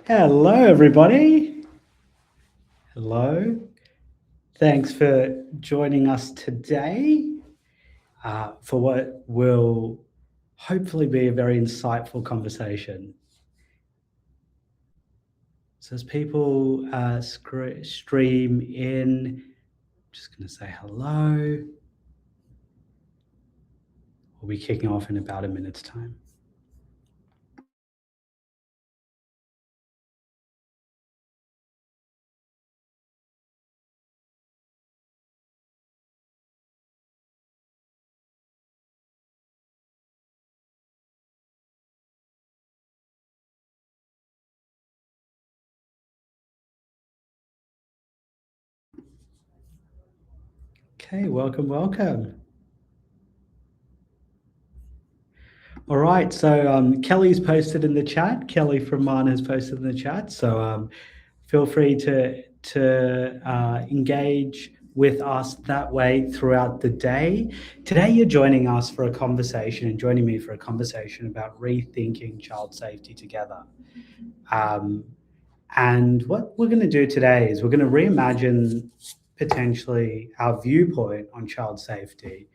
Hello, everybody. Hello. Thanks for joining us today for what will hopefully be a very insightful conversation. So as people stream in, I'm just going to say hello. We'll be kicking off in about a minute's time. Okay, welcome. All right, so Kelly's posted in the chat. Kelly from Mana has posted in the chat. So feel free to engage with us that way throughout the day. Today, you're joining us for a conversation and joining me for a conversation about rethinking child safety together. And what we're going to do today is we're going to reimagine potentially our viewpoint on child safety.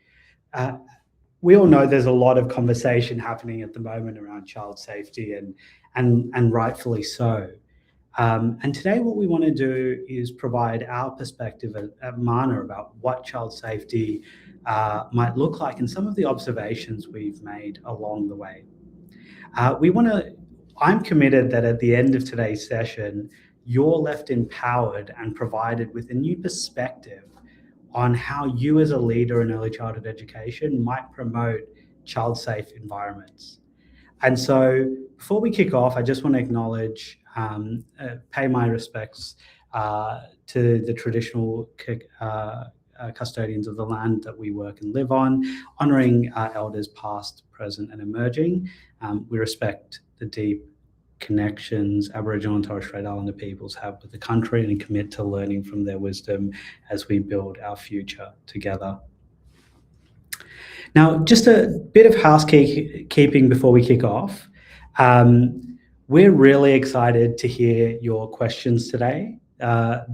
We all know there's a lot of conversation happening at the moment around child safety, and rightfully so. And today, what we want to do is provide our perspective at Mana about what child safety might look like and some of the observations we've made along the way. I'm committed that at the end of today's session, you're left empowered and provided with a new perspective on how you as a leader in early childhood education might promote child-safe environments. And so before we kick off, I just want to acknowledge, pay my respects to the traditional custodians of the land that we work and live on, honouring our elders past, present and emerging. We respect the deep connections Aboriginal and Torres Strait Islander peoples have with the country and commit to learning from their wisdom as we build our future together. Now, just a bit of housekeeping before we kick off. We're really excited to hear your questions today.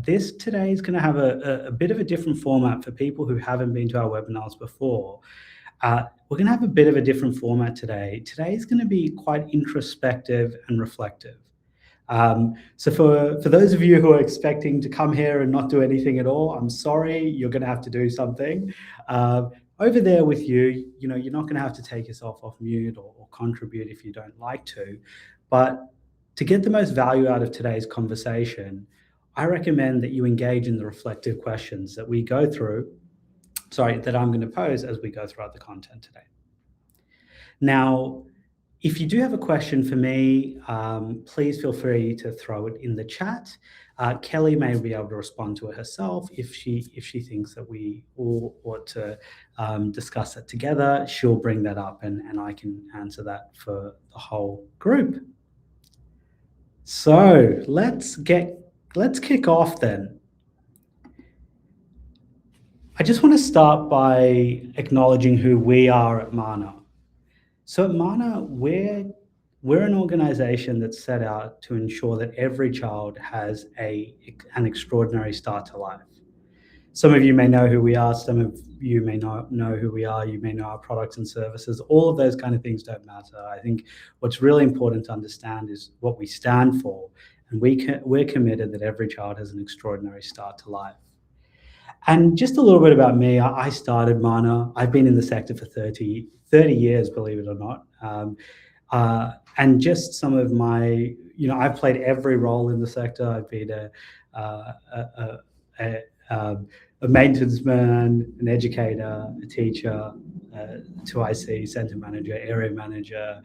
This today is going to have a bit of a different format for people who haven't been to our webinars before. We're going to have a bit of a different format today. Today is going to be quite introspective and reflective. So for those of you who are expecting to come here and not do anything at all, I'm sorry, you're going to have to do something. Over there with you, you're not going to have to take yourself off mute or contribute if you don't like to. But to get the most value out of today's conversation, I recommend that you engage in the reflective questions that we go through, that I'm going to pose as we go throughout the content today. Now, if you do have a question for me, please feel free to throw it in the chat. Kelly may be able to respond to it herself if she thinks that we all ought to discuss it together. She'll bring that up and I can answer that for the whole group. So let's kick off then. I just want to start by acknowledging who we are at Mana. So at Mana, we're an organization that's set out to ensure that every child has an extraordinary start to life. Some of you may know who we are, some of you may not know who we are, you may know our products and services. All of those kind of things don't matter. I think what's really important to understand is what we stand for, and we're committed that every child has an extraordinary start to life. And just a little bit about me, I started Mana. I've been in the sector for 30 years, believe it or not. And just some of my, I've played every role in the sector. I've been a maintenance man, an educator, a teacher, 2IC, centre manager, area manager.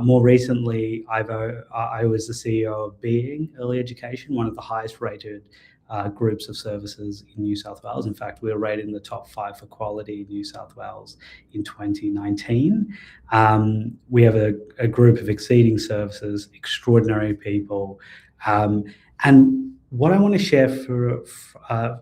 More recently, I was the CEO of Being Early Education, one of the highest rated groups of services in New South Wales. In fact, we were rated in the top 5 for quality in New South Wales in 2019. We have a group of exceeding services, extraordinary people. And what I want to share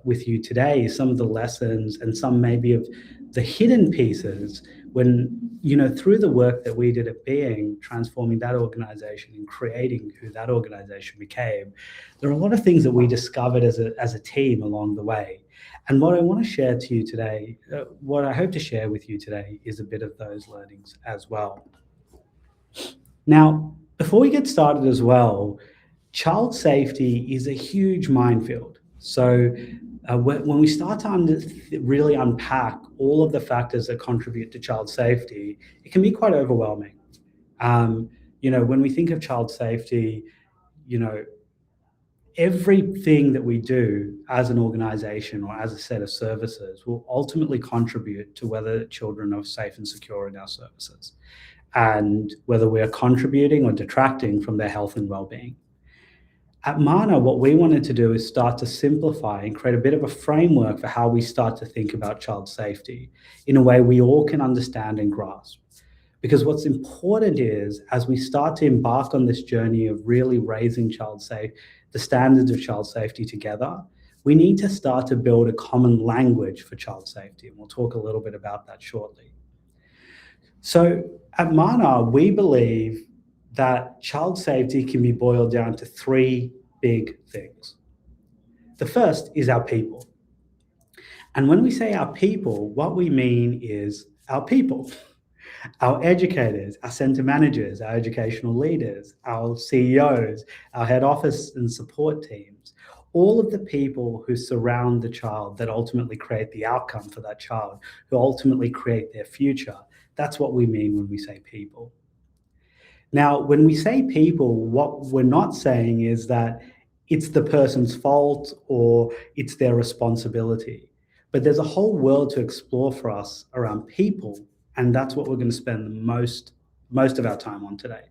with you today is some of the lessons and some maybe of the hidden pieces when, through the work that we did at Being, transforming that organization and creating who that organization became, there are a lot of things that we discovered as a team along the way. And what I want to share to you today, what I hope to share with you today, is a bit of those learnings as well. Now, before we get started as well, child safety is a huge minefield. So when we start to really unpack all of the factors that contribute to child safety, it can be quite overwhelming. When we think of child safety, everything that we do as an organization or as a set of services will ultimately contribute to whether children are safe and secure in our services, and whether we are contributing or detracting from their health and well-being. At Mana, what we wanted to do is start to simplify and create a bit of a framework for how we start to think about child safety in a way we all can understand and grasp. Because what's important is, as we start to embark on this journey of really raising the standards of child safety together, we need to start to build a common language for child safety. And we'll talk a little bit about that shortly. So at Mana, we believe that child safety can be boiled down to three big things. The first is our people. And when we say our people, what we mean is our people, our educators, our centre managers, our educational leaders, our CEOs, our head office and support teams, all of the people who surround the child that ultimately create the outcome for that child, who ultimately create their future. That's what we mean when we say people. Now, when we say people, what we're not saying is that it's the person's fault or it's their responsibility. But there's a whole world to explore for us around people, and that's what we're going to spend the most of our time on today.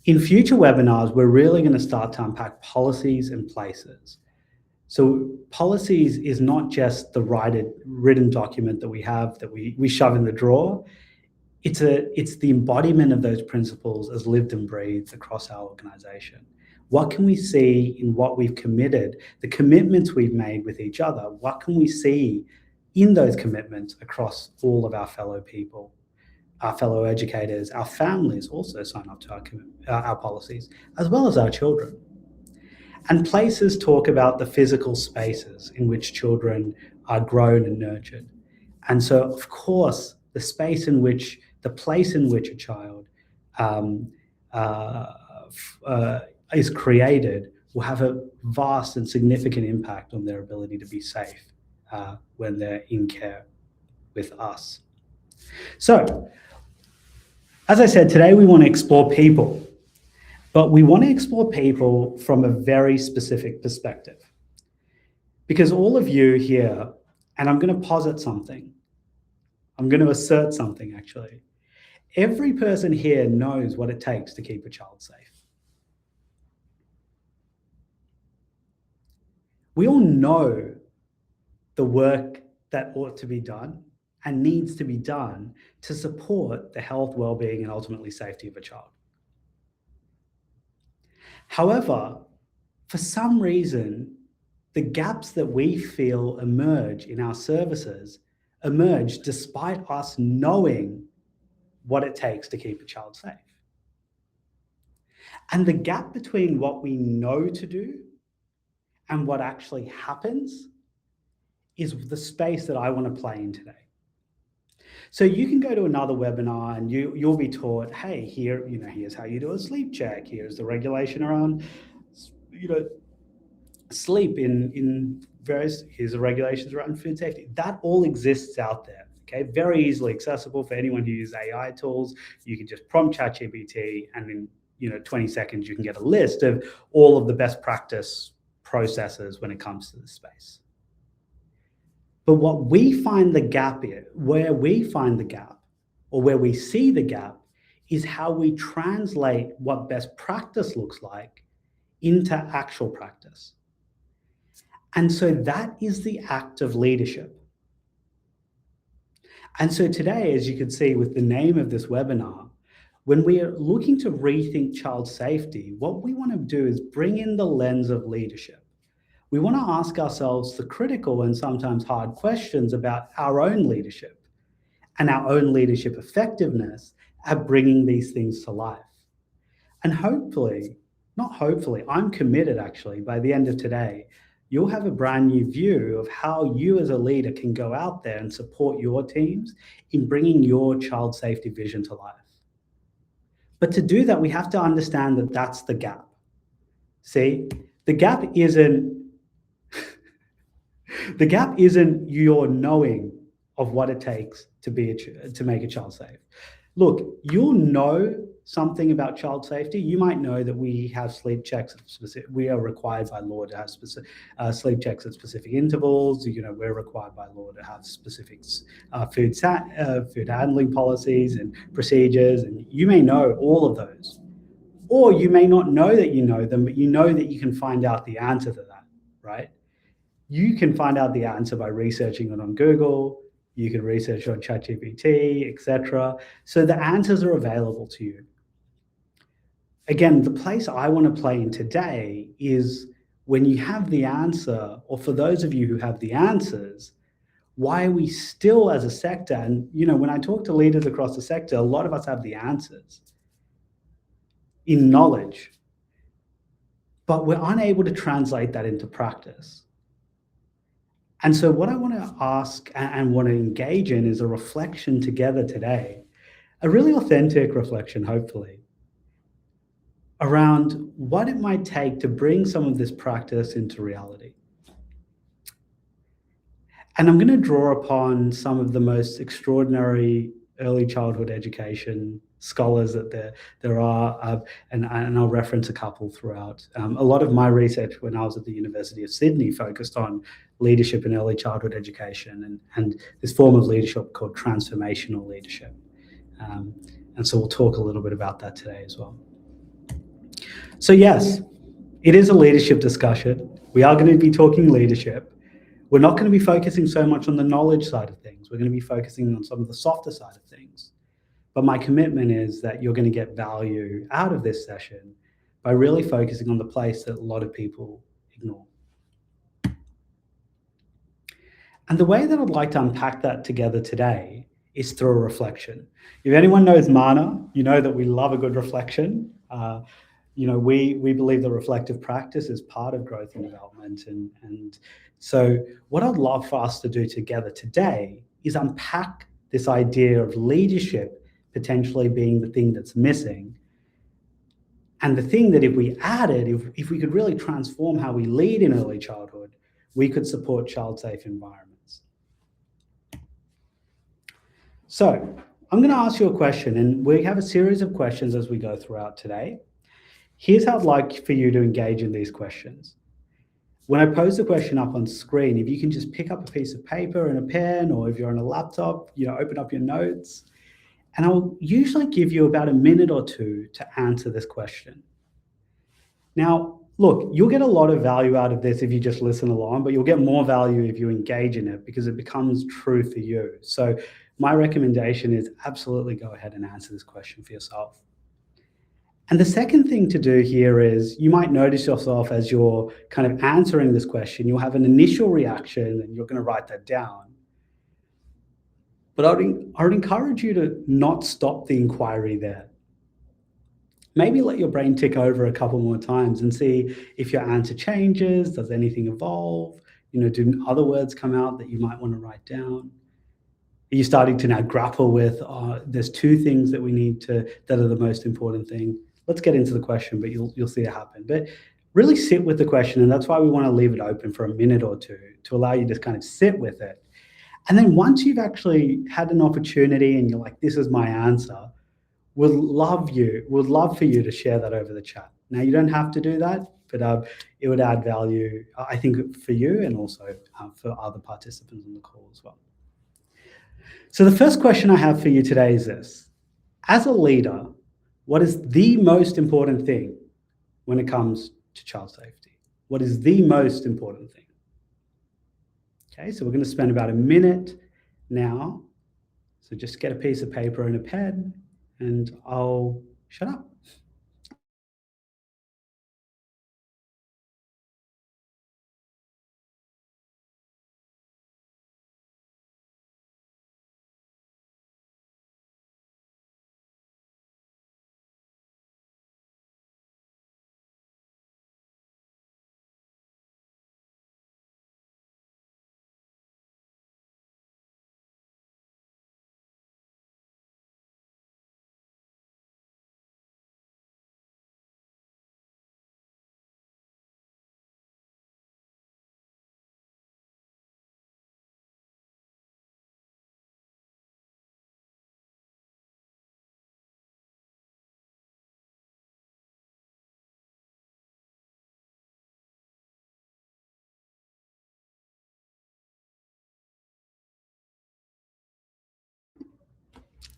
In future webinars, we're really going to start to unpack policies and places. So policies is not just the written document that we have that we shove in the drawer. It's the embodiment of those principles as lived and breathed across our organization. What can we see in what we've committed, the commitments we've made with each other? What can we see in those commitments across all of our fellow people, our fellow educators, our families also sign up to our policies, as well as our children. And places talk about the physical spaces in which children are grown and nurtured. And so, of course, the place in which a child is created will have a vast and significant impact on their ability to be safe when they're in care with us. So, as I said, today we want to explore people, but we want to explore people from a very specific perspective. Because all of you here, and I'm going to posit something, I'm going to assert something actually. Every person here knows what it takes to keep a child safe. We all know the work that ought to be done and needs to be done to support the health, well-being, and ultimately safety of a child. However, for some reason, the gaps that we feel emerge in our services emerge despite us knowing what it takes to keep a child safe. And the gap between what we know to do and what actually happens is the space that I want to play in today. So you can go to another webinar and you'll be taught, hey, here's how you do a sleep check. Here's the regulation around, sleep in various, here's the regulations around food safety. That all exists out there, okay? Very easily accessible for anyone who uses AI tools. You can just prompt ChatGPT and in 20 seconds, you can get a list of all of the best practice processes when it comes to this space. But what we find the gap in, where we find the gap, or where we see the gap, is how we translate what best practice looks like into actual practice. And so that is the act of leadership. And so today, as you can see with the name of this webinar, when we are looking to rethink child safety, what we want to do is bring in the lens of leadership. We want to ask ourselves the critical and sometimes hard questions about our own leadership and our own leadership effectiveness at bringing these things to life. And hopefully, not hopefully, I'm committed actually, by the end of today, you'll have a brand new view of how you as a leader can go out there and support your teams in bringing your child safety vision to life. But to do that, we have to understand that that's the gap. See, the gap isn't the gap isn't your knowing of what it takes to make a child safe. Look, you'll know something about child safety. You might know that we have sleep checks. We are required by law to have sleep checks at specific intervals. We're required by law to have specific food handling policies and procedures. And you may know all of those, or you may not know that you know them, but you know that you can find out the answer to that, right? You can find out the answer by researching it on Google. You can research on ChatGPT, etc. So the answers are available to you. Again, the place I want to play in today is when you have the answer, or for those of you who have the answers, why are we still as a sector, and when I talk to leaders across the sector, a lot of us have the answers in knowledge, but we're unable to translate that into practice. And so what I want to ask and want to engage in is a reflection together today, a really authentic reflection, hopefully, around what it might take to bring some of this practice into reality. And I'm going to draw upon some of the most extraordinary early childhood education scholars that there are, and I'll reference a couple throughout. A lot of my research when I was at the University of Sydney focused on leadership in early childhood education and this form of leadership called transformational leadership. And so we'll talk a little bit about that today as well. So yes, it is a leadership discussion. We are going to be talking leadership. We're not going to be focusing so much on the knowledge side of things. We're going to be focusing on some of the softer side of things. But my commitment is that you're going to get value out of this session by really focusing on the place that a lot of people ignore. And the way that I'd like to unpack that together today is through a reflection. If anyone knows Mana, you know that we love a good reflection. We believe that reflective practice is part of growth and development. And so what I'd love for us to do together today is unpack this idea of leadership potentially being the thing that's missing. And the thing that if we added, if we could really transform how we lead in early childhood, we could support child-safe environments. So I'm going to ask you a question, and we have a series of questions as we go throughout today. Here's how I'd like for you to engage in these questions. When I pose the question up on screen, if you can just pick up a piece of paper and a pen, or if you're on a laptop, open up your notes. And I'll usually give you about a minute or two to answer this question. Now, look, you'll get a lot of value out of this if you just listen along, but you'll get more value if you engage in it because it becomes true for you. So my recommendation is absolutely go ahead and answer this question for yourself. And the second thing to do here is you might notice yourself as you're kind of answering this question, you'll have an initial reaction and you're going to write that down. But I would encourage you to not stop the inquiry there. Maybe let your brain tick over a couple more times and see if your answer changes. Does anything evolve? Do other words come out that you might want to write down? Are you starting to now grapple with, there's two things that we need that are the most important thing? Let's get into the question, but you'll see it happen. But really sit with the question, and that's why we want to leave it open for a minute or two to allow you to kind of sit with it. And then once you've actually had an opportunity and you're like, this is my answer, we'd love for you to share that over the chat. Now, you don't have to do that, but it would add value, I think, for you and also for other participants on the call as well. So the first question I have for you today is this. As a leader, what is the most important thing when it comes to child safety? What is the most important thing? Okay, so we're going to spend about a minute now. So just get a piece of paper and a pen, and I'll shut up.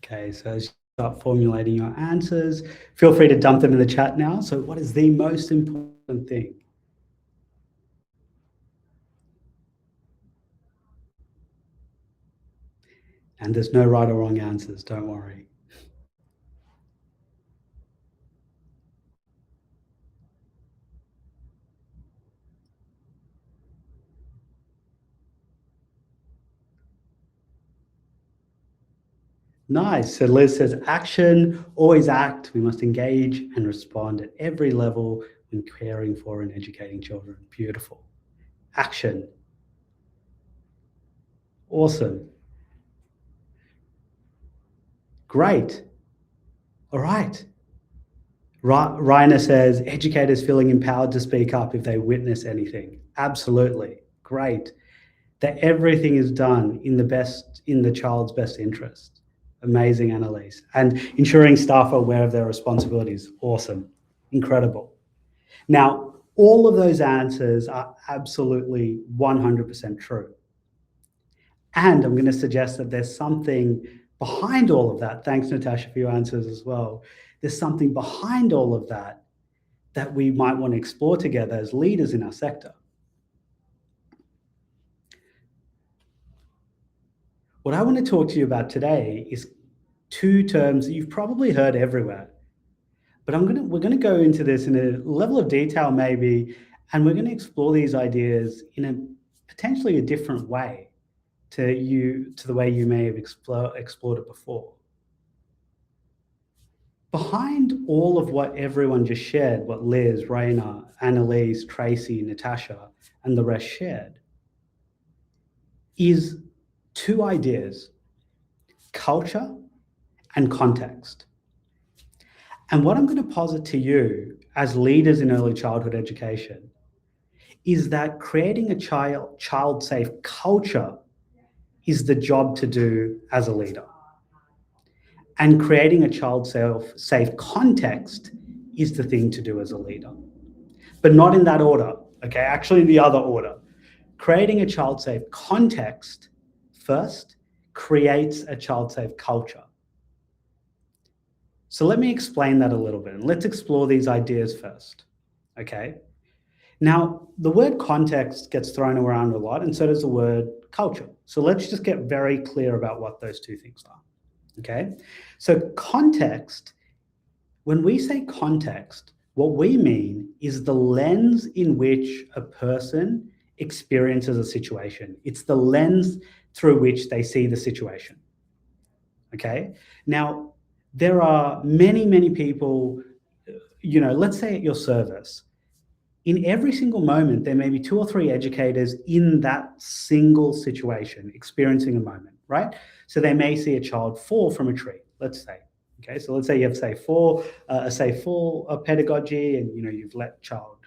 Okay, so as you start formulating your answers, feel free to dump them in the chat now. So what is the most important thing? And there's no right or wrong answers, don't worry. Nice. So Liz says action, always act. We must engage and respond at every level when caring for and educating children. Beautiful. Action. Awesome. Great. All right. Rainer says educators feeling empowered to speak up if they witness anything. Absolutely. Great. That everything is done in the child's best interest. Amazing, Annalise. And ensuring staff are aware of their responsibilities. Awesome. Incredible. Now, all of those answers are absolutely 100% true. And I'm going to suggest that there's something behind all of that. Thanks, Natasha, for your answers as well. There's something behind all of that that we might want to explore together as leaders in our sector. What I want to talk to you about today is two terms that you've probably heard everywhere. But we're going to go into this in a level of detail maybe, and we're going to explore these ideas in a potentially a different way to the way you may have explored it before. Behind all of what everyone just shared, what Liz, Raina, Annalise, Tracy, Natasha, and the rest shared, is two ideas: culture and context. And what I'm going to posit to you as leaders in early childhood education is that creating a child-safe culture is the job to do as a leader. And creating a child-safe context is the thing to do as a leader. But not in that order, okay? Actually, in the other order. Creating a child-safe context first creates a child-safe culture. So let me explain that a little bit, and let's explore these ideas first, okay? Now, the word context gets thrown around a lot, and so does the word culture. So let's just get very clear about what those two things are, okay? So context, when we say context, what we mean is the lens in which a person experiences a situation. It's the lens through which they see the situation, okay? Now, there are many, many people, let's say at your service, in every single moment, there may be 2 or 3 educators in that single situation experiencing a moment, right? So they may see a child fall from a tree, let's say. Okay, so let's say you have say fall pedagogy, and you've let child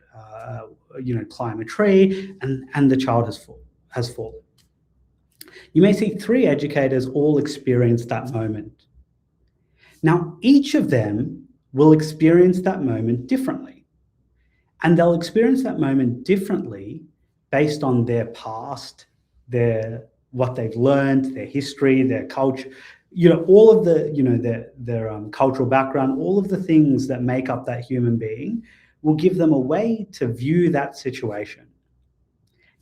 climb a tree, and the child has fallen. You may see 3 educators all experience that moment. Now, each of them will experience that moment differently. And they'll experience that moment differently based on their past, what they've learned, their history, their culture, all of their cultural background, all of the things that make up that human being will give them a way to view that situation.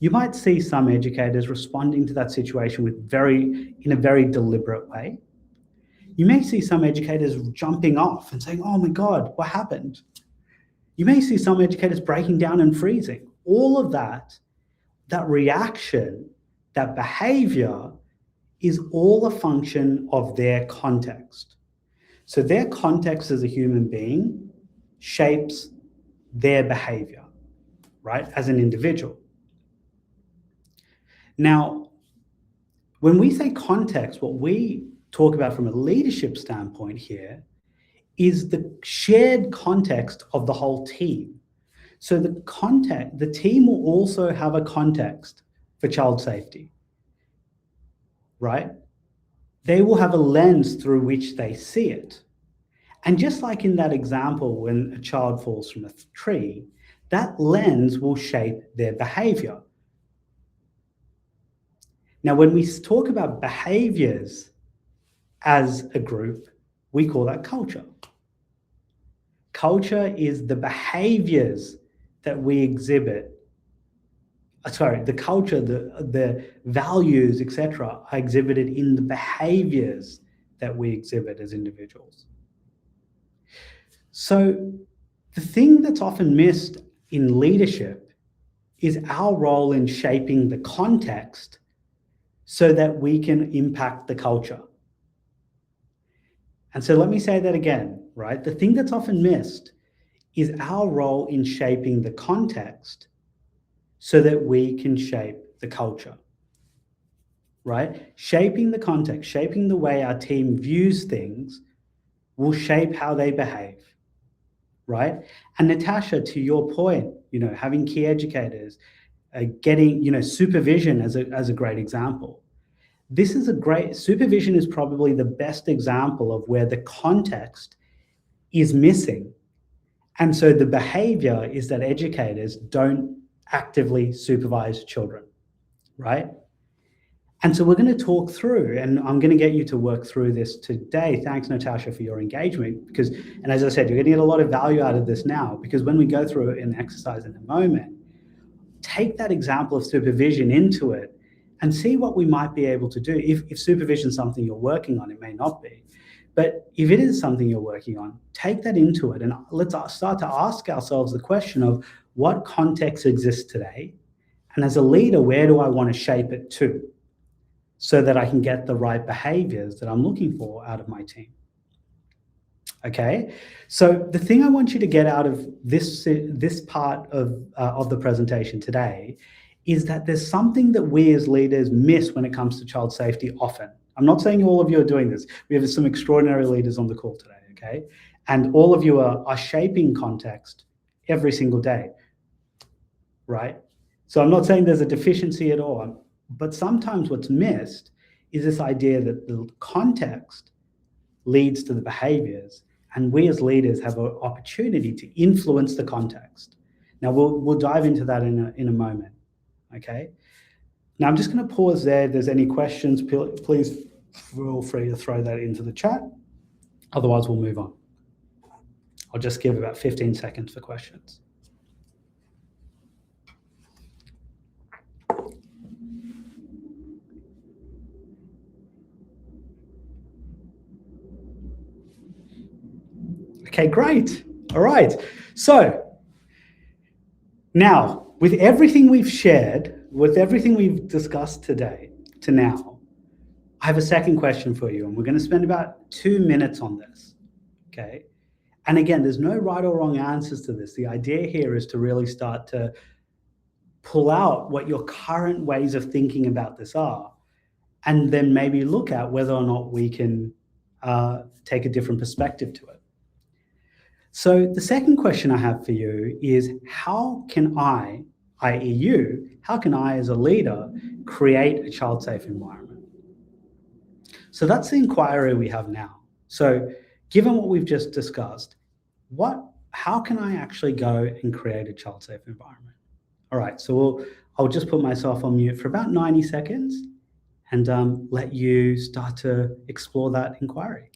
You might see some educators responding to that situation in a very deliberate way. You may see some educators jumping off and saying, "Oh my God, what happened?" You may see some educators breaking down and freezing. All of that reaction, that behavior is all a function of their context. So their context as a human being shapes their behavior, right, as an individual. Now, when we say context, what we talk about from a leadership standpoint here is the shared context of the whole team. So the team will also have a context for child safety, right? They will have a lens through which they see it. And just like in that example, when a child falls from a tree, that lens will shape their behavior. Now, when we talk about behaviors as a group, we call that culture. Culture is the behaviors that we exhibit. The culture, the values, etc., are exhibited in the behaviors that we exhibit as individuals. So the thing that's often missed in leadership is our role in shaping the context so that we can impact the culture. And so let me say that again, right? The thing that's often missed is our role in shaping the context so that we can shape the culture, right? Shaping the context, shaping the way our team views things will shape how they behave, right? And Natasha, to your point, having key educators, getting, supervision as a great example. Supervision is probably the best example of where the context is missing. And so the behavior is that educators don't actively supervise children, right? And so we're going to talk through, and I'm going to get you to work through this today. Thanks, Natasha, for your engagement. And as I said, you're going to get a lot of value out of this now, because when we go through an exercise in a moment, take that example of supervision into it and see what we might be able to do. If supervision is something you're working on, it may not be. But if it is something you're working on, take that into it and let's start to ask ourselves the question of what context exists today? And as a leader, where do I want to shape it to so that I can get the right behaviors that I'm looking for out of my team? Okay, so the thing I want you to get out of this part of the presentation today is that there's something that we as leaders miss when it comes to child safety often. I'm not saying all of you are doing this. We have some extraordinary leaders on the call today, okay? And all of you are shaping context every single day, right? So I'm not saying there's a deficiency at all, but sometimes what's missed is this idea that the context leads to the behaviors, and we as leaders have an opportunity to influence the context. Now, we'll dive into that in a moment, okay? Now, I'm just going to pause there. If there's any questions, please feel free to throw that into the chat. Otherwise, we'll move on. I'll just give about 15 seconds for questions. Okay, great. All right. So now, with everything we've shared, with everything we've discussed today to now, I have a second question for you, and we're going to spend about 2 minutes on this, okay? And again, there's no right or wrong answers to this. The idea here is to really start to pull out what your current ways of thinking about this are, and then maybe look at whether or not we can take a different perspective to it. So the second question I have for you is, how can I, i.e. you, how can I as a leader create a child-safe environment? So that's the inquiry we have now. So given what we've just discussed, how can I actually go and create a child-safe environment? All right, so I'll just put myself on mute for about 90 seconds and let you start to explore that inquiry.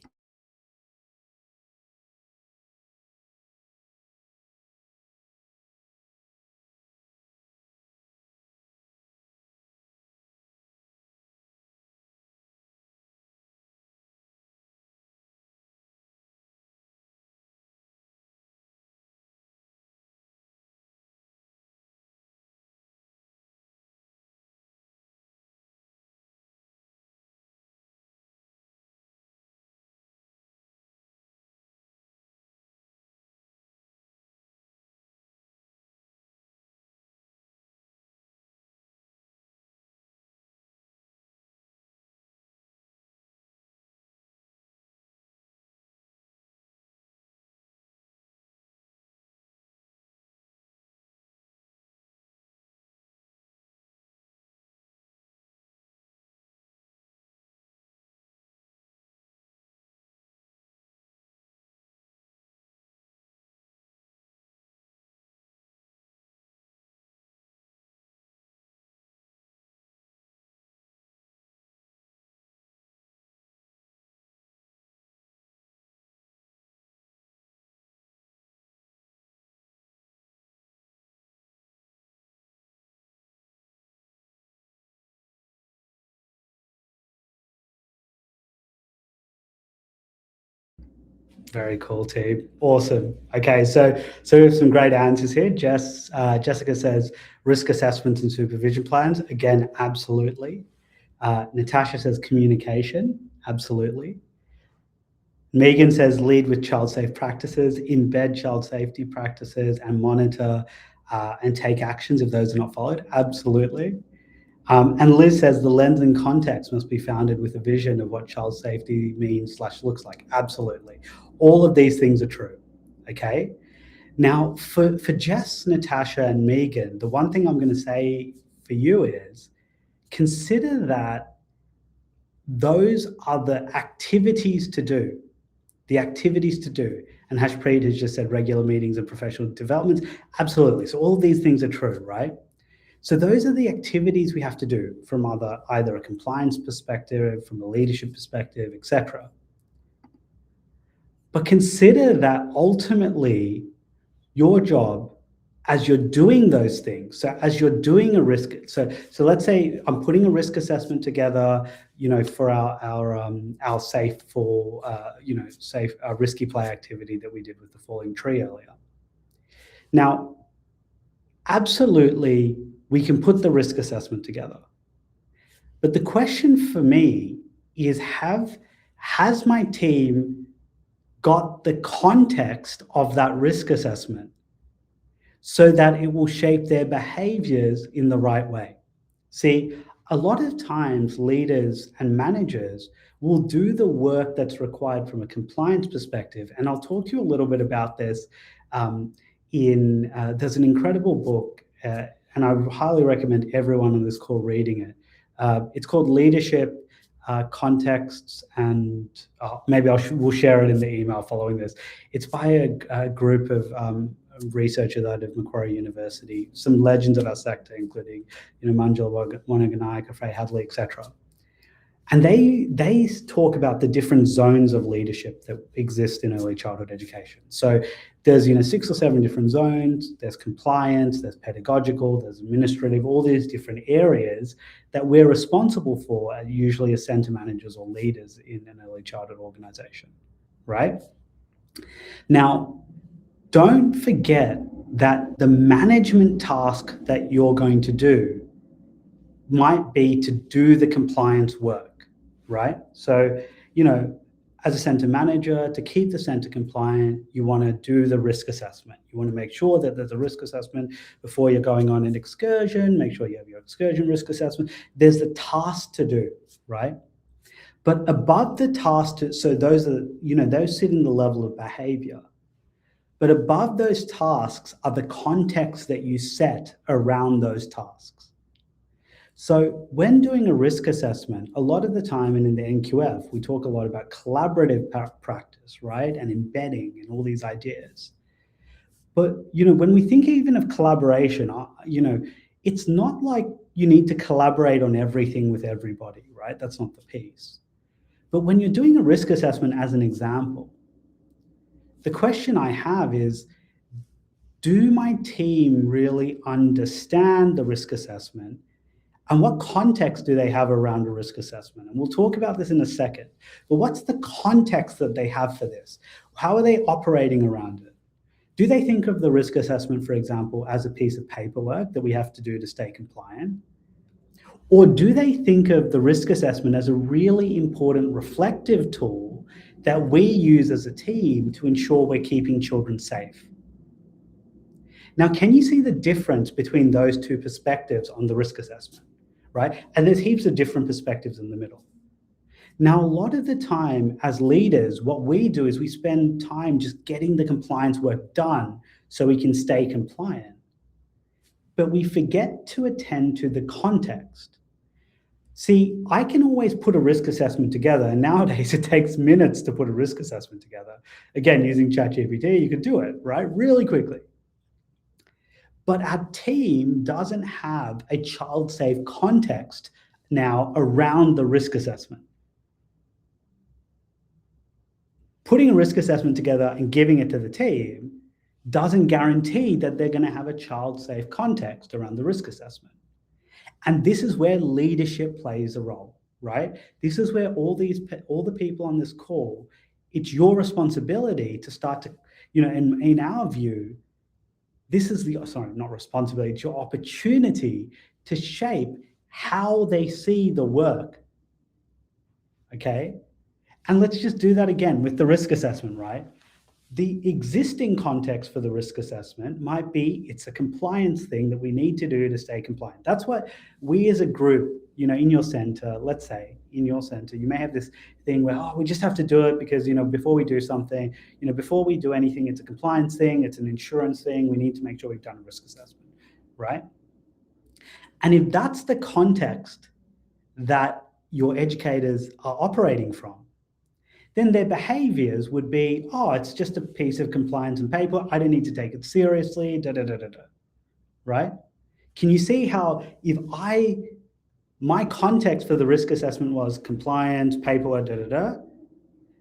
Very cool, team. Awesome. Okay, so we have some great answers here. Jessica says risk assessments and supervision plans. Again, absolutely. Natasha says communication. Absolutely. Megan says lead with child safe practices, embed child safety practices, and monitor and take actions if those are not followed. Absolutely. And Liz says the lens and context must be founded with a vision of what child safety means / looks like. Absolutely. All of these things are true. Okay. Now, for Jess, Natasha, and Megan, the one thing I'm going to say for you is consider that those are the activities to do. The activities to do. And Hashpreet has just said regular meetings and professional developments. Absolutely. So all of these things are true, right? So those are the activities we have to do from either a compliance perspective, from a leadership perspective, etc. But consider that ultimately your job as you're doing those things, so as you're doing a risk, so let's say I'm putting a risk assessment together, for our safe for safe risky play activity that we did with the falling tree earlier. Now, absolutely, we can put the risk assessment together. But the question for me is, has my team got the context of that risk assessment so that it will shape their behaviors in the right way? See, a lot of times leaders and managers will do the work that's required from a compliance perspective. And I'll talk to you a little bit about this. There's an incredible book, and I highly recommend everyone on this call reading it. It's called Leadership, Contexts, and maybe we'll share it in the email following this. It's by a group of researchers out of Macquarie University, some legends of our sector, including Manjula Wanaganayake, Frey Hadley, etc. And they talk about the different zones of leadership that exist in early childhood education. So there's 6 or 7 different zones. There's compliance, there's pedagogical, there's administrative, all these different areas that we're responsible for, usually as center managers or leaders in an early childhood organization, right? Now, don't forget that the management task that you're going to do might be to do the compliance work, right? So, as a center manager, to keep the center compliant, you want to do the risk assessment. You want to make sure that there's a risk assessment before you're going on an excursion, make sure you have your excursion risk assessment. There's the task to do, right? But above the task, so those sit in the level of behavior. But above those tasks are the context that you set around those tasks. So when doing a risk assessment, a lot of the time, and in the NQF, we talk a lot about collaborative practice, right? And embedding and all these ideas. But, when we think even of collaboration, it's not like you need to collaborate on everything with everybody, right? That's not the piece. But when you're doing a risk assessment as an example, the question I have is, do my team really understand the risk assessment? And what context do they have around a risk assessment? And we'll talk about this in a second. But what's the context that they have for this? How are they operating around it? Do they think of the risk assessment, for example, as a piece of paperwork that we have to do to stay compliant? Or do they think of the risk assessment as a really important reflective tool that we use as a team to ensure we're keeping children safe? Now, can you see the difference between those two perspectives on the risk assessment, right? And there's heaps of different perspectives in the middle. Now, a lot of the time as leaders, what we do is we spend time just getting the compliance work done so we can stay compliant. But we forget to attend to the context. See, I can always put a risk assessment together, and nowadays it takes minutes to put a risk assessment together. Again, using ChatGPT, you can do it, right? Really quickly. But our team doesn't have a child-safe context now around the risk assessment. Putting a risk assessment together and giving it to the team doesn't guarantee that they're going to have a child-safe context around the risk assessment. And this is where leadership plays a role, right? This is where all the people on this call it's your responsibility to start to, in our view, this is the, sorry, not responsibility, it's your opportunity to shape how they see the work. Okay? And let's just do that again with the risk assessment, right? The existing context for the risk assessment might be it's a compliance thing that we need to do to stay compliant. That's what we as a group, in your center, let's say in your center, you may have this thing where, oh, we just have to do it because, before we do something, before we do anything, it's a compliance thing, it's an insurance thing, we need to make sure we've done a risk assessment, right? And if that's the context that your educators are operating from, then their behaviors would be, oh, it's just a piece of compliance and paper. I don't need to take it seriously, right? Can you see how if my context for the risk assessment was compliance, paperwork,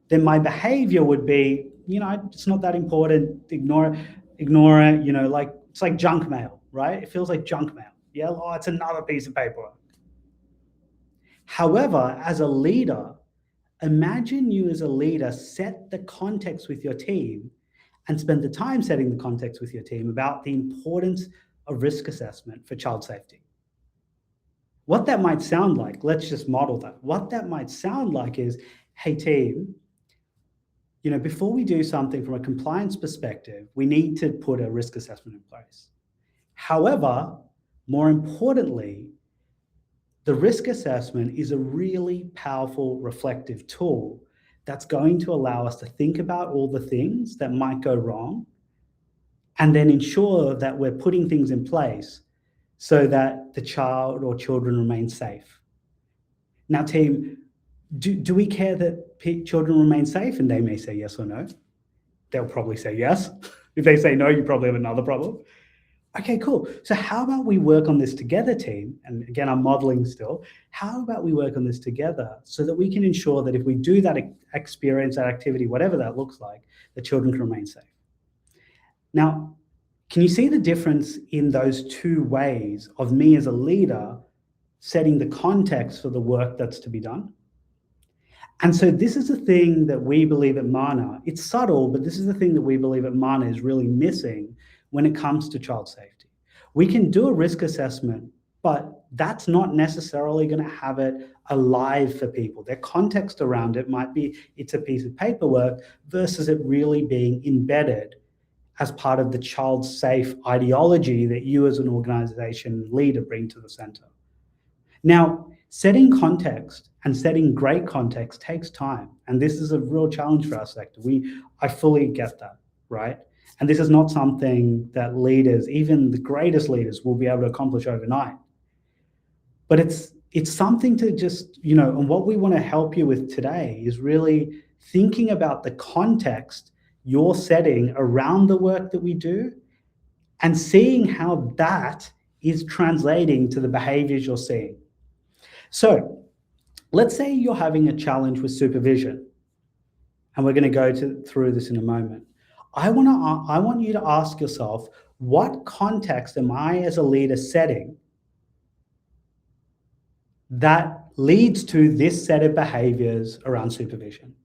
then my behavior would be, it's not that important, ignore it, like it's like junk mail, right? It feels like junk mail. Yeah, oh, it's another piece of paperwork. However, as a leader, imagine you as a leader set the context with your team and spend the time setting the context with your team about the importance of risk assessment for child safety. What that might sound like, let's just model that. What that might sound like is, hey team, before we do something from a compliance perspective, we need to put a risk assessment in place. However, more importantly, the risk assessment is a really powerful reflective tool that's going to allow us to think about all the things that might go wrong and then ensure that we're putting things in place so that the child or children remain safe. Now, team, do we care that children remain safe? And they may say yes or no. They'll probably say yes. If they say no, you probably have another problem. Okay, cool. So how about we work on this together, team? And again, I'm modeling still. How about we work on this together so that we can ensure that if we do that experience, that activity, whatever that looks like, the children can remain safe. Now, can you see the difference in those two ways of me as a leader setting the context for the work that's to be done? And so this is the thing that we believe at Mana. It's subtle, but this is the thing that we believe at Mana is really missing when it comes to child safety. We can do a risk assessment, but that's not necessarily going to have it alive for people. Their context around it might be it's a piece of paperwork versus it really being embedded as part of the child safe ideology that you as an organization leader bring to the center. Now, setting context and setting great context takes time. And this is a real challenge for our sector. I fully get that, right? And this is not something that leaders, even the greatest leaders, will be able to accomplish overnight. But it's something to just, and what we want to help you with today is really thinking about the context you're setting around the work that we do and seeing how that is translating to the behaviors you're seeing. So let's say you're having a challenge with supervision, and we're going to go through this in a moment. I want you to ask yourself, what context am I as a leader setting that leads to this set of behaviors around supervision?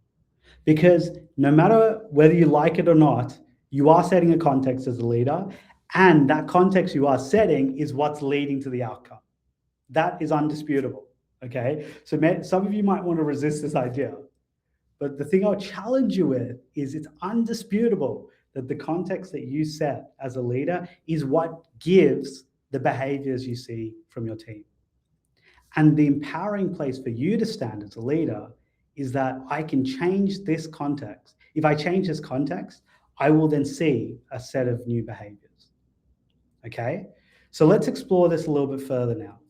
Because no matter whether you like it or not, you are setting a context as a leader, and that context you are setting is what's leading to the outcome. That is undisputable, okay? So some of you might want to resist this idea. But the thing I'll challenge you with is it's undisputable that the context that you set as a leader is what gives the behaviors you see from your team. And the empowering place for you to stand as a leader is that I can change this context. If I change this context, I will then see a set of new behaviors. Okay? So let's explore this a little bit further now.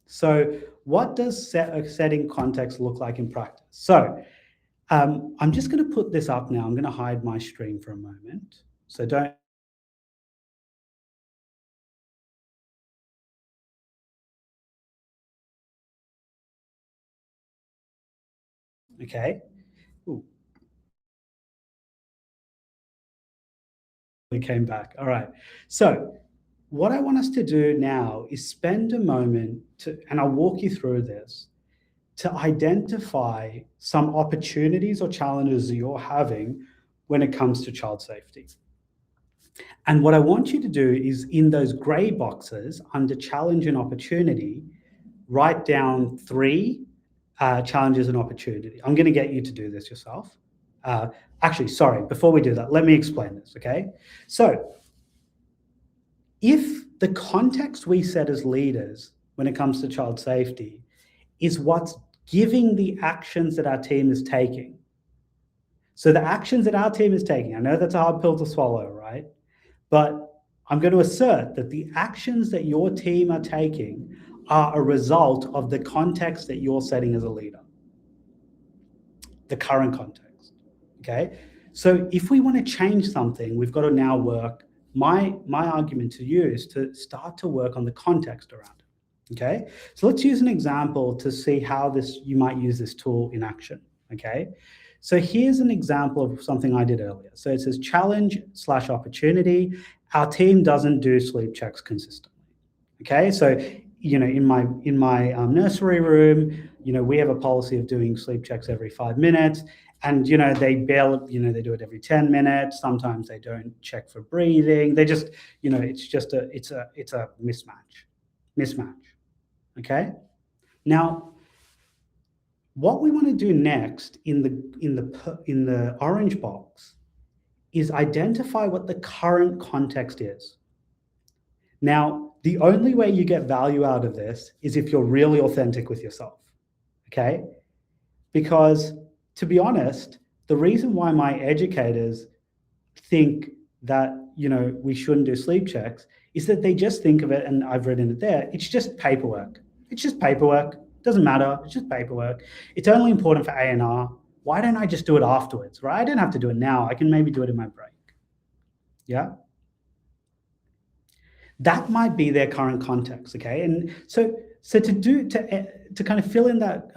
So what does setting context look like in practice? So I'm just going to put this up now. I'm going to hide my stream for a moment. So don't. Okay. Ooh. We came back. All right. So what I want us to do now is spend a moment and I'll walk you through this, to identify some opportunities or challenges that you're having when it comes to child safety. And what I want you to do is, in those gray boxes under challenge and opportunity, write down 3 challenges and opportunity. I'm going to get you to do this yourself. Actually, sorry, before we do that, let me explain this, okay? So if the context we set as leaders when it comes to child safety is what's giving the actions that our team is taking. So the actions that our team is taking, I know that's a hard pill to swallow, right? But I'm going to assert that the actions that your team are taking are a result of the context that you're setting as a leader, the current context, okay? So if we want to change something, we've got to now work. My argument to you is to start to work on the context around it, okay? So let's use an example to see how you might use this tool in action, okay? So here's an example of something I did earlier. So it says challenge/opportunity. Our team doesn't do sleep checks consistently, okay? So, in my nursery room, we have a policy of doing sleep checks every 5 minutes. And, they barely, they do it every 10 minutes. Sometimes they don't check for breathing. They just, it's a mismatch. Okay. Now, what we want to do next in the orange box is identify what the current context is. Now, the only way you get value out of this is if you're really authentic with yourself. Okay. Because, to be honest, the reason why my educators think that, we shouldn't do sleep checks is that they just think of it, and I've written it there, it's just paperwork. It's just paperwork. Doesn't matter. It's just paperwork. It's only important for A&R. Why don't I just do it afterwards, right? I don't have to do it now. I can maybe do it in my break. Yeah? That might be their current context, okay? And so to kind of fill in that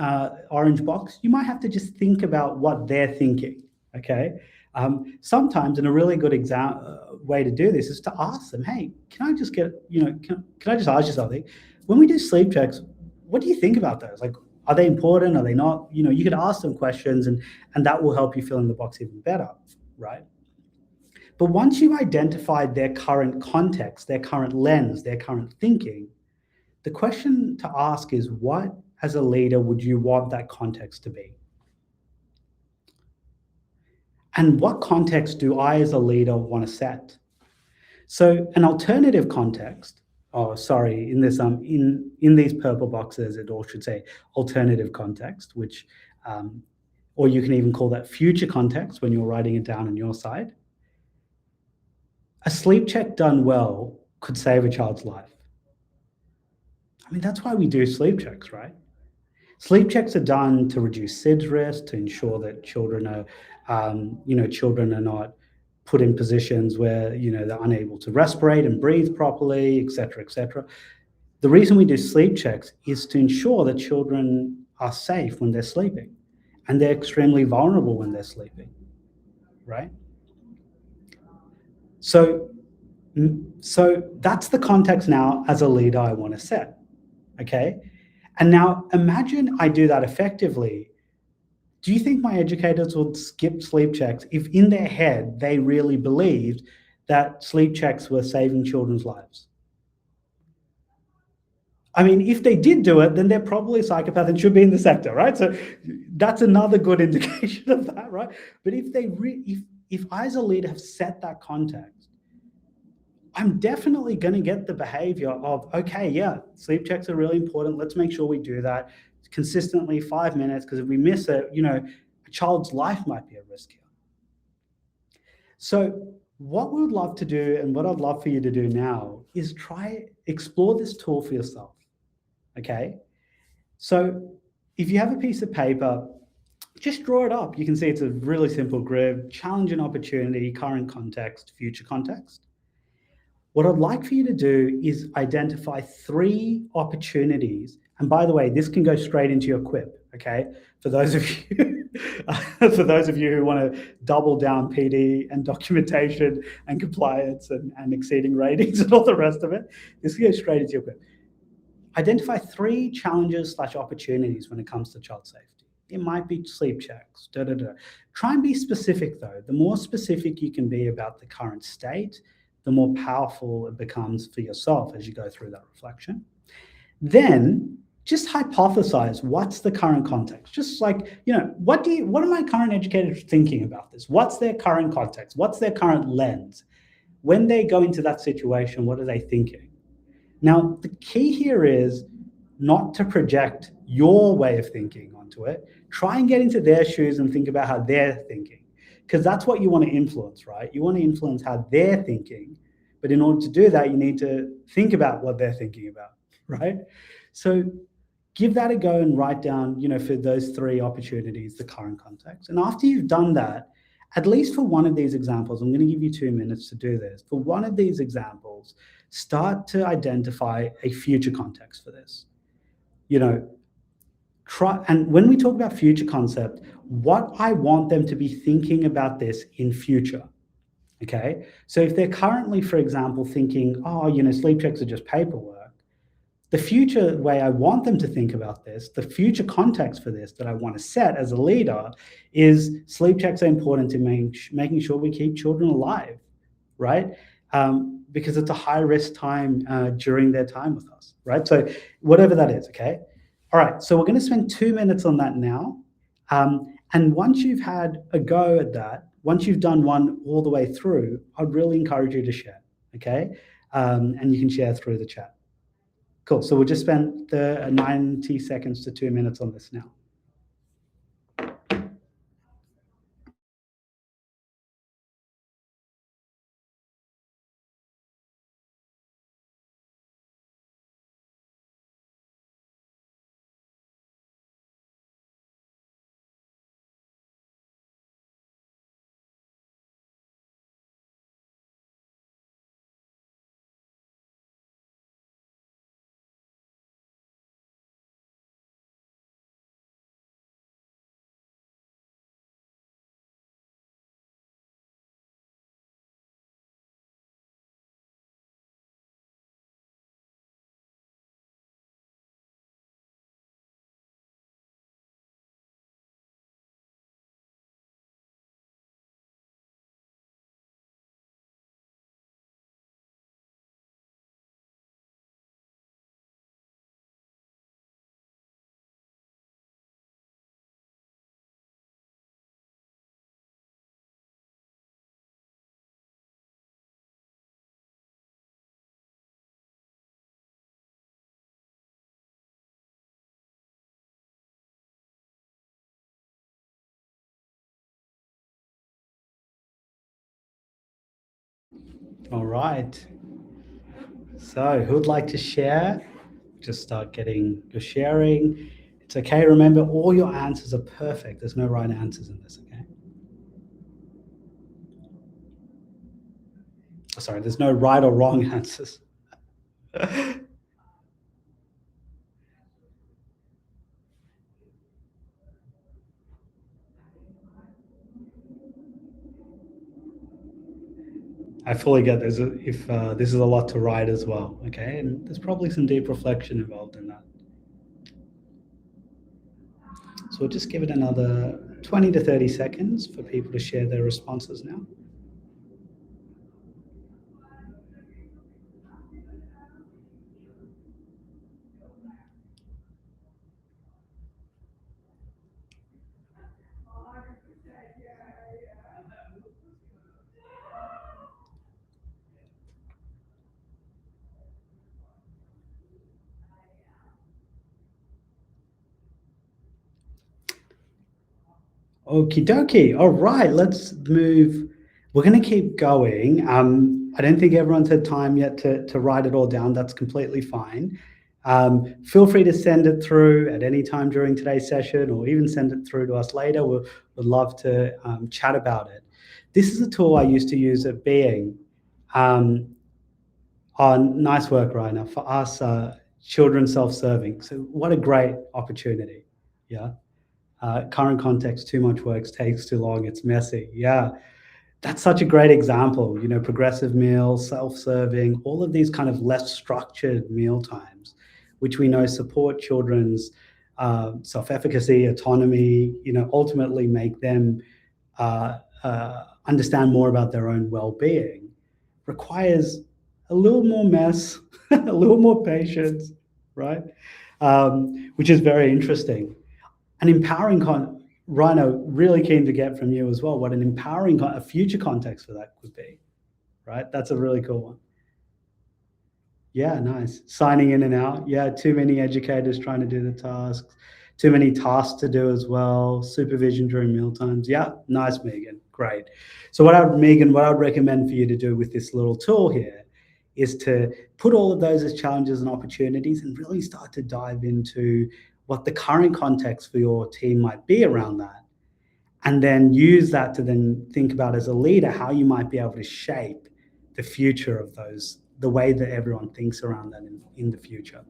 orange box, you might have to just think about what they're thinking, okay? Sometimes, and a really good way to do this is to ask them, hey, can I just get, can I just ask you something? When we do sleep checks, what do you think about those? Like, are they important? Are they not? You could ask them questions, and that will help you fill in the box even better, right? But once you've identified their current context, their current lens, their current thinking, the question to ask is, what, as a leader, would you want that context to be? And what context do I, as a leader, want to set? So an alternative context, in this in these purple boxes, it all should say alternative context, which, or you can even call that future context when you're writing it down on your side. A sleep check done well could save a child's life. I mean, that's why we do sleep checks, right? Sleep checks are done to reduce SIDS risk, to ensure that children are not put in positions where, they're unable to respirate and breathe properly, et cetera, et cetera. The reason we do sleep checks is to ensure that children are safe when they're sleeping, and they're extremely vulnerable when they're sleeping, right? So that's the context now as a leader I want to set, okay? And now imagine I do that effectively. Do you think my educators would skip sleep checks if in their head they really believed that sleep checks were saving children's lives? I mean, if they did do it, then they're probably a psychopath and should be in the sector, right? So that's another good indication of that, right? But if I as a leader have set that context, I'm definitely going to get the behavior of, okay, yeah, sleep checks are really important. Let's make sure we do that consistently, 5 minutes, because if we miss it, a child's life might be at risk here. So what we would love to do, and what I'd love for you to do now, is explore this tool for yourself, okay? So if you have a piece of paper, just draw it up. You can see it's a really simple grid: challenge and opportunity, current context, future context. What I'd like for you to do is identify 3 opportunities. And by the way, this can go straight into your quip, okay? For those of you, who want to double down PD and documentation and compliance and exceeding ratings and all the rest of it, this can go straight into your quip. identify 3 challenges/opportunities when it comes to child safety. It might be sleep checks, da, da, da. Try and be specific, though. The more specific you can be about the current state, the more powerful it becomes for yourself as you go through that reflection. Then just hypothesize what's the current context. Just like, what are my current educators thinking about this? What's their current context? What's their current lens? When they go into that situation, what are they thinking? Now, the key here is not to project your way of thinking onto it. Try and get into their shoes and think about how they're thinking, because that's what you want to influence, right? You want to influence how they're thinking, but in order to do that, you need to think about what they're thinking about, right? So give that a go and write down, for those 3 opportunities, the current context. And after you've done that, at least for one of these examples, I'm going to give you 2 minutes to do this. For one of these examples, start to identify a future context for this. Try, and when we talk about future concept, what I want them to be thinking about this in future. Okay. So if they're currently, for example, thinking, sleep checks are just paperwork, the future way I want them to think about this, the future context for this that I want to set as a leader is sleep checks are important to making sure we keep children alive, right? Because it's a high risk time during their time with us, right? So whatever that is, okay? All right, so we're going to spend 2 minutes on that now. And once you've had a go at that, once you've done one all the way through, I'd really encourage you to share, okay? And you can share through the chat. Cool, so we'll just spend the 90 seconds to 2 minutes on this now. All right. So who would like to share? Just start getting your sharing. It's okay. Remember, all your answers are perfect. There's no right answers in this, okay? Sorry, there's no right or wrong answers. I fully get this. If this is a lot to write as well, okay? And there's probably some deep reflection involved in that. So we'll just give it another 20 to 30 seconds for people to share their responses now. Okie dokie. All right, let's move. We're going to keep going. I don't think everyone's had time yet to write it all down. That's completely fine. Feel free to send it through at any time during today's session, or even send it through to us later. We'd love to chat about it. This is a tool I used to use at Being. Nice work, Rainer. For us, children self-serving. So what a great opportunity. Yeah. Current context, too much work, takes too long, it's messy. Yeah, that's such a great example. Progressive meals, self-serving, all of these kind of less structured meal times which we know support children's self-efficacy, autonomy, ultimately make them understand more about their own well-being, requires a little more mess, a little more patience, right? Which is very interesting. An empowering Rhino, really keen to get from you as well what an empowering a future context for that could be, right? That's a really cool one. Yeah, nice. Signing in and out. Yeah, too many educators trying to do the tasks, too many tasks to do as well, supervision during meal times. Yeah, nice, Megan. Great. So what I'd recommend for you to do with this little tool here is to put all of those as challenges and opportunities and really start to dive into what the current context for your team might be around that. And then use that to then think about as a leader how you might be able to shape the future of those, the way that everyone thinks around that in the future.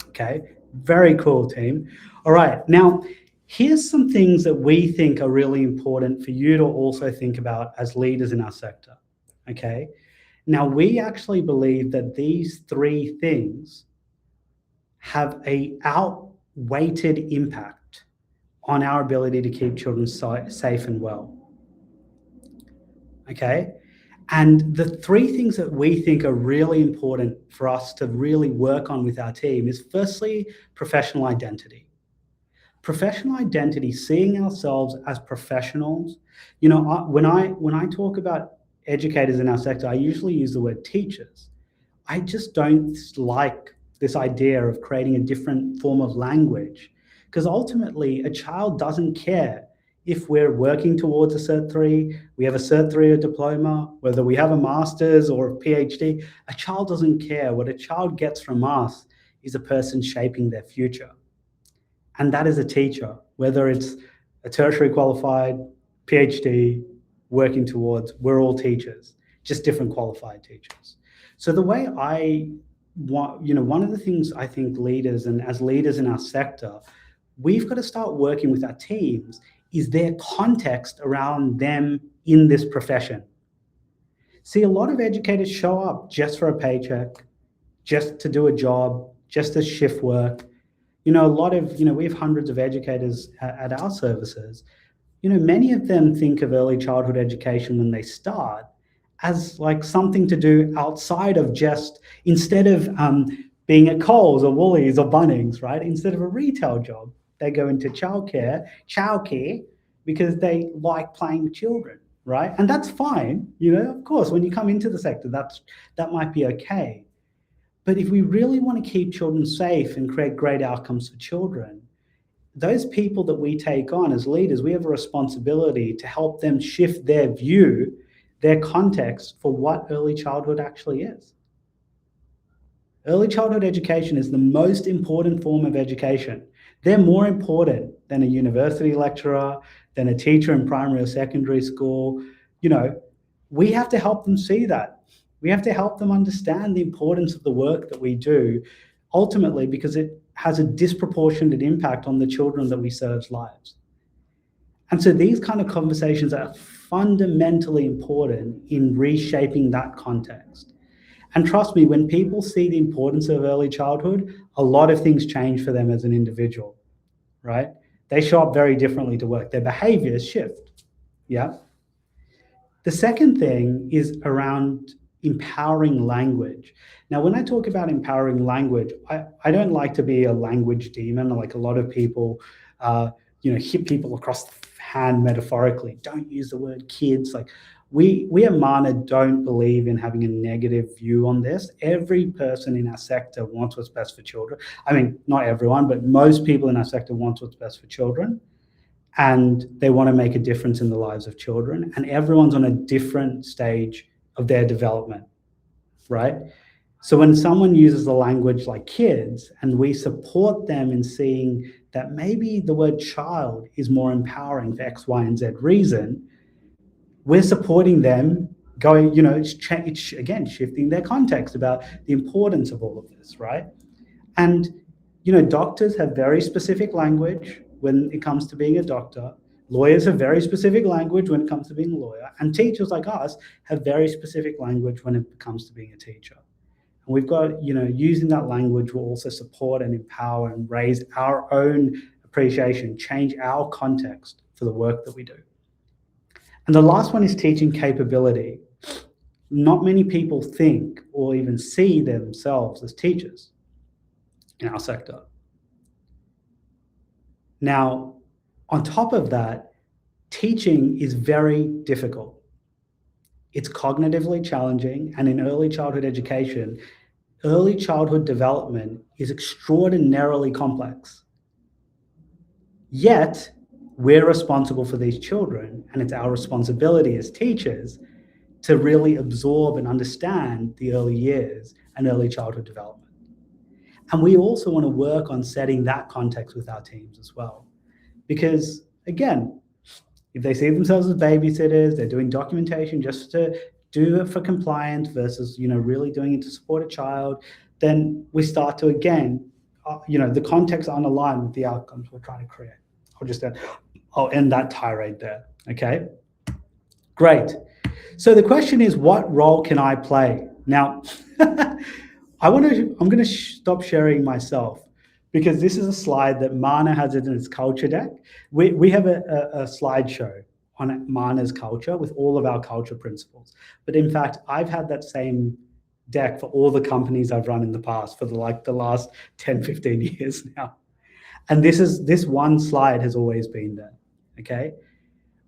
Okay, very cool, team. All right, now here's some things that we think are really important for you to also think about as leaders in our sector. Okay, now we actually believe that these three things have a outweighted impact on our ability to keep children safe and well. Okay, and the three things that we think are really important for us to really work on with our team is firstly, professional identity. Professional identity, seeing ourselves as professionals. When I talk about educators in our sector, I usually use the word teachers. I just don't like this idea of creating a different form of language, because ultimately a child doesn't care if we're working towards a Cert 3, we have a Cert 3 or diploma, whether we have a master's or a PhD, a child doesn't care. What a child gets from us is a person shaping their future. And that is a teacher, whether it's a tertiary qualified, PhD, working towards, we're all teachers, just different qualified teachers. So the way one of the things I think leaders, and as leaders in our sector, we've got to start working with our teams is their context around them in this profession. See, a lot of educators show up just for a paycheck, just to do a job, just as shift work. We have hundreds of educators at our services. Many of them think of early childhood education when they start as like something to do outside of instead of being at Coles or Woolies or Bunnings, right? Instead of a retail job, they go into childcare, because they like playing with children, right? And that's fine, of course, when you come into the sector, that might be okay. But if we really want to keep children safe and create great outcomes for children, those people that we take on as leaders, we have a responsibility to help them shift their view, their context for what early childhood actually is. Early childhood education is the most important form of education. They're more important than a university lecturer, than a teacher in primary or secondary school. We have to help them see that. We have to help them understand the importance of the work that we do, ultimately because it has a disproportionate impact on the children that we serve's lives. And so these kind of conversations are fundamentally important in reshaping that context. And trust me, when people see the importance of early childhood, a lot of things change for them as an individual, right? They show up very differently to work. Their behaviors shift, yeah? The second thing is around empowering language. Now, when I talk about empowering language, I don't like to be a language demon, like a lot of people, hit people across the hand metaphorically. Don't use the word kids. Like we at Mana don't believe in having a negative view on this. Every person in our sector wants what's best for children. I mean, not everyone, but most people in our sector want what's best for children. And they want to make a difference in the lives of children. And everyone's on a different stage of their development, right? So when someone uses the language like kids and we support them in seeing that maybe the word child is more empowering for X, Y, and Z reason, we're supporting them going, it's again, shifting their context about the importance of all of this, right? And, doctors have very specific language when it comes to being a doctor. Lawyers have very specific language when it comes to being a lawyer. And teachers like us have very specific language when it comes to being a teacher. And we've got, using that language will also support and empower and raise our own appreciation, change our context for the work that we do. And the last one is teaching capability. Not many people think or even see themselves as teachers in our sector. Now, on top of that, teaching is very difficult. It's cognitively challenging, and in early childhood education, early childhood development is extraordinarily complex. Yet, we're responsible for these children, and it's our responsibility as teachers to really absorb and understand the early years and early childhood development. And we also want to work on setting that context with our teams as well. Because, again, if they see themselves as babysitters, they're doing documentation just to do it for compliance versus, really doing it to support a child, then we start to, again, the context aren't aligned with the outcomes we're trying to create. I'll end that tirade there, okay? Great. So the question is, what role can I play? Now, I'm going to stop sharing myself because this is a slide that Mana has in its culture deck. We have a slideshow on Mana's culture with all of our culture principles. But in fact, I've had that same deck for all the companies I've run in the past for the last 10, 15 years now. And this one slide has always been there, okay?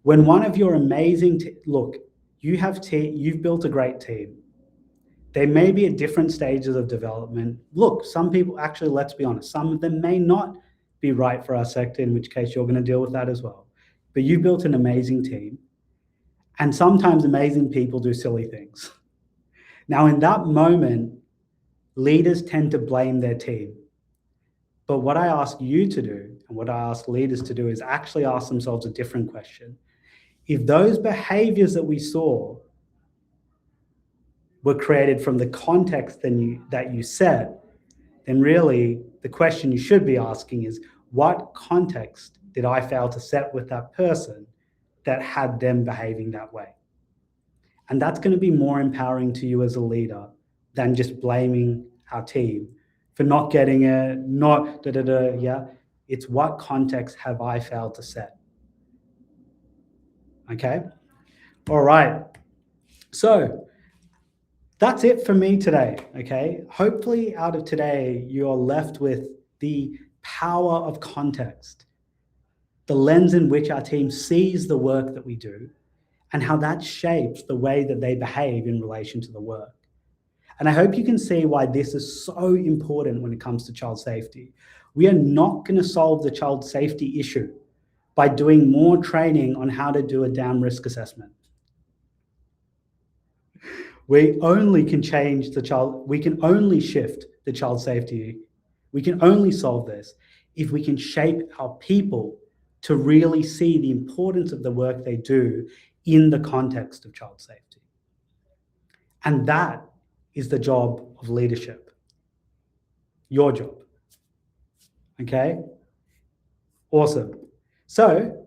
When one of your amazing, look, you've built a great team. They may be at different stages of development. Look, some people, actually, let's be honest, some of them may not be right for our sector, in which case you're going to deal with that as well. But you built an amazing team. And sometimes amazing people do silly things. Now, in that moment, leaders tend to blame their team. But what I ask you to do, and what I ask leaders to do, is actually ask themselves a different question. If those behaviors that we saw were created from the context that you set, then really the question you should be asking is, what context did I fail to set with that person that had them behaving that way? And that's going to be more empowering to you as a leader than just blaming our team for not getting it, yeah. It's what context have I failed to set? Okay? All right. So that's it for me today, okay? Hopefully out of today, you're left with the power of context, the lens in which our team sees the work that we do, and how that shapes the way that they behave in relation to the work. And I hope you can see why this is so important when it comes to child safety. We are not going to solve the child safety issue by doing more training on how to do a damn risk assessment. We only can we can only shift the child safety. We can only solve this if we can shape our people to really see the importance of the work they do in the context of child safety. And that is the job of leadership. Your job. Okay? Awesome. So,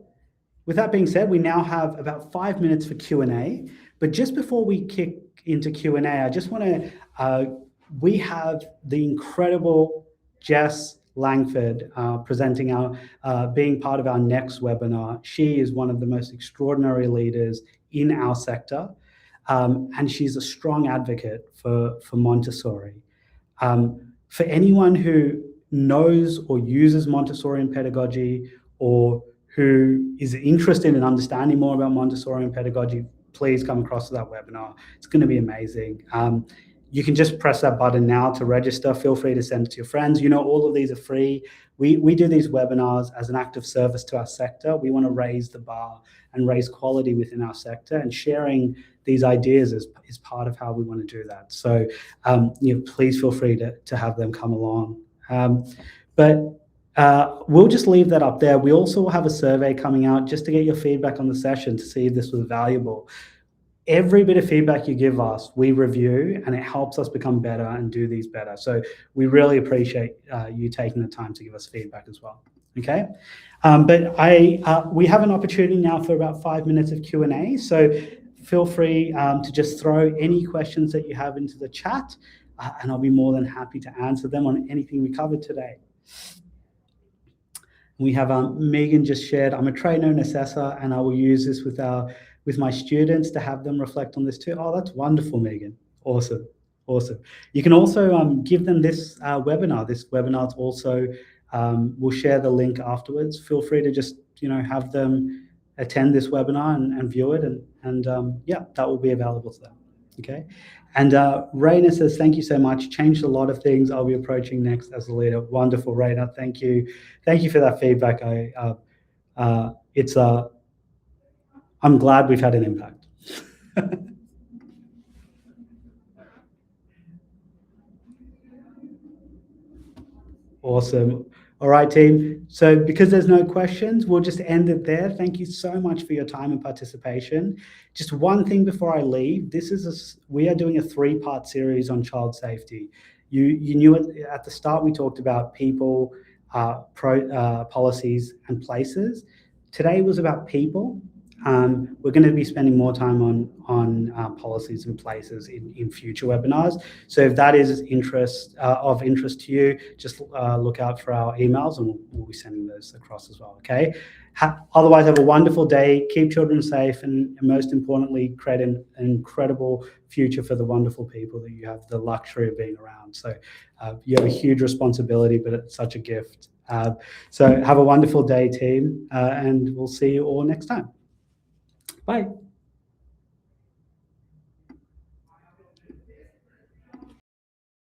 with that being said, we now have about 5 minutes for Q&A. But just before we kick into Q&A, I just want to, we have the incredible Jess Langford presenting being part of our next webinar. She is one of the most extraordinary leaders in our sector. And she's a strong advocate for Montessori. For anyone who knows or uses Montessorian pedagogy or who is interested in understanding more about Montessorian pedagogy, please come across to that webinar. It's going to be amazing. You can just press that button now to register. Feel free to send it to your friends. All of these are free. We do these webinars as an act of service to our sector. We want to raise the bar and raise quality within our sector, and sharing these ideas is part of how we want to do that. So please feel free to have them come along. But we'll just leave that up there. We also will have a survey coming out just to get your feedback on the session to see if this was valuable. Every bit of feedback you give us, we review, and it helps us become better and do these better. So we really appreciate you taking the time to give us feedback as well. Okay, but we have an opportunity now for about 5 minutes of Q&A. So feel free to just throw any questions that you have into the chat. and I'll be more than happy to answer them on anything we covered today. We have Megan just shared, I'm a trainer and assessor, and I will use this with my students to have them reflect on this too. Oh, that's wonderful, Megan. Awesome. Awesome. You can also give them this webinar. This webinar also, we'll share the link afterwards. Feel free to just, have them attend this webinar and view it. And yeah, that will be available to them. Okay. And Raina says, thank you so much. Changed a lot of things I'll be approaching next as a leader. Wonderful, Raina. Thank you. Thank you for that feedback. I'm glad we've had an impact. Awesome. All right, team. So because there's no questions, we'll just end it there. Thank you so much for your time and participation. Just one thing before I leave, we are doing a 3-part series on child safety. You knew it at the start, we talked about people, policies and places. Today was about people. We're going to be spending more time on policies and places in future webinars. So if that is of interest to you, just look out for our emails, and we'll be sending those across as well. Okay. Otherwise, have a wonderful day. Keep children safe, and most importantly, create an incredible future for the wonderful people that you have the luxury of being around. So you have a huge responsibility, but it's such a gift. So have a wonderful day, team, and we'll see you all next time. Bye.